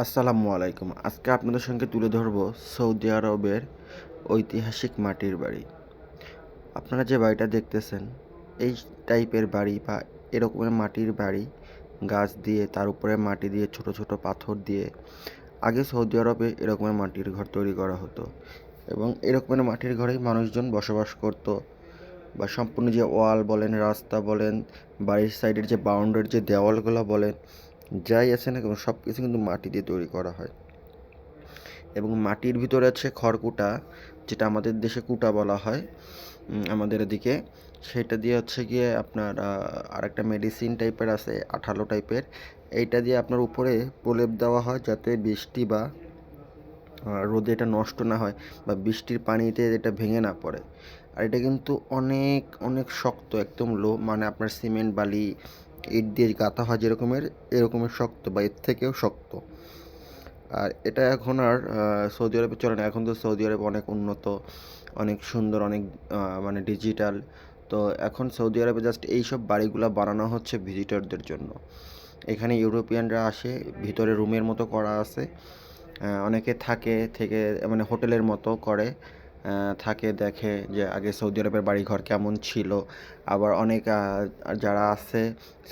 আসসালামু আলাইকুম। আজকে আপনাদের সঙ্গে তুলে ধরব সৌদি আরবের ঐতিহাসিক মাটির বাড়ি। আপনারা যে বাড়িটা দেখতেছেন, এই টাইপের বাড়ি বা এরকমের মাটির বাড়ি গাছ দিয়ে তার উপরে মাটি দিয়ে ছোট ছোট পাথর দিয়ে আগে সৌদি আরবে এরকমের মাটির ঘর তৈরি করা হতো এবং এরকমের মাটির ঘরেই মানুষজন বসবাস করত বা সম্পূর্ণ যে ওয়াল বলেন, রাস্তা বলেন, বাড়ির সাইডের যে বাউন্ডারির যে দেওয়ালগুলো বলেন, যাই আছে না কেন সব কিছু কিন্তু মাটি দিয়ে তৈরি করা হয়। এবং মাটির ভিতরে আছে খড়কুটা, যেটা আমাদের দেশে কুটা বলা হয় আমাদের এদিকে। সেটা দিয়ে হচ্ছে গিয়ে আপনার আরেকটা মেডিসিন টাইপের আছে, আঠালো টাইপের। এইটা দিয়ে আপনার উপরে প্রলেপ দেওয়া হয় যাতে বৃষ্টি বা রোদে এটা নষ্ট না হয় বা বৃষ্টির পানিতে এটা ভেঙে না পড়ে। আর এটা কিন্তু অনেক অনেক শক্ত, একদম মানে আপনার সিমেন্ট বালি ইট দিয়ে গাঁথা হয় যেরকমের, এরকমের শক্ত বা এর থেকেও শক্ত। আর এটা এখন আর সৌদি আরবে চলে না। এখন তো সৌদি আরব অনেক উন্নত, অনেক সুন্দর, অনেক মানে ডিজিটাল। তো এখন সৌদি আরবে জাস্ট এইসব বাড়িগুলো বানানো হচ্ছে ভিজিটরদের জন্য। এখানে ইউরোপিয়ানরা আসে, ভিতরে রুমের মতো করা আছে। অনেকে থেকে মানে হোটেলের মতো করে থাকে, দেখে যে আগে সৌদি আরবের বাড়িঘর কেমন ছিল। আবার অনেক যারা আছে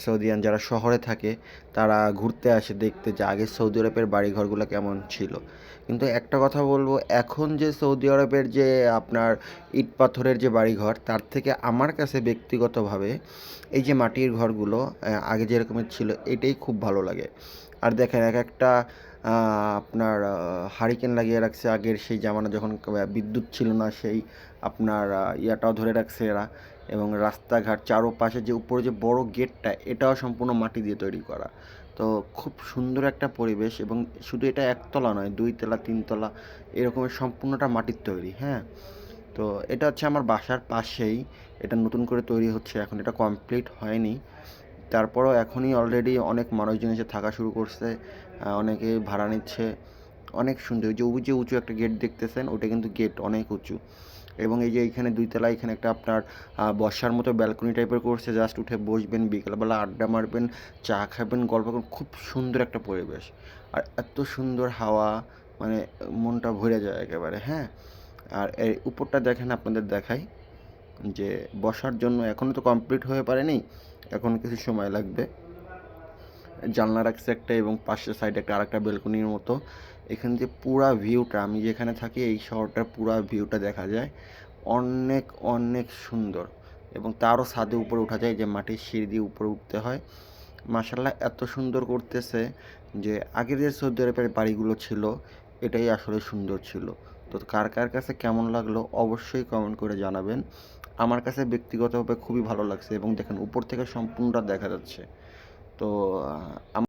সৌদিয়ান, যারা শহরে থাকে, তারা ঘুরতে আসে দেখতে যে আগে সৌদি আরবের বাড়িঘরগুলো কেমন ছিল। কিন্তু একটা কথা বলবো, এখন যে সৌদি আরবের যে আপনার ইট পাথরের যে বাড়িঘর, তার থেকে আমার কাছে ব্যক্তিগতভাবে এই যে মাটির ঘরগুলো আগে যেরকমের ছিল এটাই খুব ভালো লাগে। আর দেখেন এক একটা আপনার হারিকেন লাগিয়ে রাখছে আগের সেই জামানা, যখন বিদ্যুৎ ছিল না, সেই আপনার ইয়াটাও ধরে রাখছে এরা। এবং রাস্তাঘাট চারোপাশে যে উপরে যে বড় গেটটা, এটাও সম্পূর্ণ মাটি দিয়ে তৈরি করা। তো খুব সুন্দর একটা পরিবেশ। এবং শুধু এটা একতলা নয়, 2 তলা 3 তলা এরকমের সম্পূর্ণটা মাটির তৈরি। হ্যাঁ, তো এটা হচ্ছে আমার বাসার পাশেই। এটা নতুন করে তৈরি হচ্ছে, এখন এটা কমপ্লিট হয়নি। তারপরও এখনই অলরেডি অনেক মানুষজন এসে থাকা শুরু করছে, অনেকে ভাড়া নিচ্ছে। অনেক সুন্দর, ওই যে উঁচু একটা গেট দেখতেছেন, ওটা কিন্তু গেট অনেক উঁচু। এবং এই যে এইখানে 2 তলা, এখানে একটা আপনার বসার মতো ব্যালকনি টাইপের করছে, জাস্ট উঠে বসবেন, বিকেলবেলা আড্ডা মারবেন, চা খাবেন, গল্প করবেন, খুব সুন্দর একটা পরিবেশ। আর এত সুন্দর হাওয়া, মানে মনটা ভরে যায় একেবারে। হ্যাঁ, আর এই উপরটা দেখেন, আপনাদের দেখাই যে বসার জন্য এখনও তো কমপ্লিট হয়ে পারেনি, এখন কিছু সময় লাগবে। জানলা রাখছে একটা এবং পাশের সাইডে একটা আরেকটা বেলকনির মতো। এখান দিয়ে পুরা ভিউটা, আমি যেখানে থাকি এই শহরটার পুরা ভিউটা দেখা যায়। অনেক অনেক সুন্দর। এবং তারও ছাদে উপরে ওঠা যায়, যে মাটির সিঁড়ি দিয়ে উপরে উঠতে হয়। মাশাআল্লাহ, এত সুন্দর করতেছে যে আগের যে সৌদি আরবের বাড়িগুলো ছিল এটাই আসলে সুন্দর ছিল। তো কার কার কাছে কেমন লাগলো অবশ্যই কমেন্ট করে জানাবেন। আমার কাছে ব্যক্তিগতভাবে খুবই ভালো লাগছে এবং দেখেন উপর থেকে সম্পূর্ণটা দেখা যাচ্ছে। তো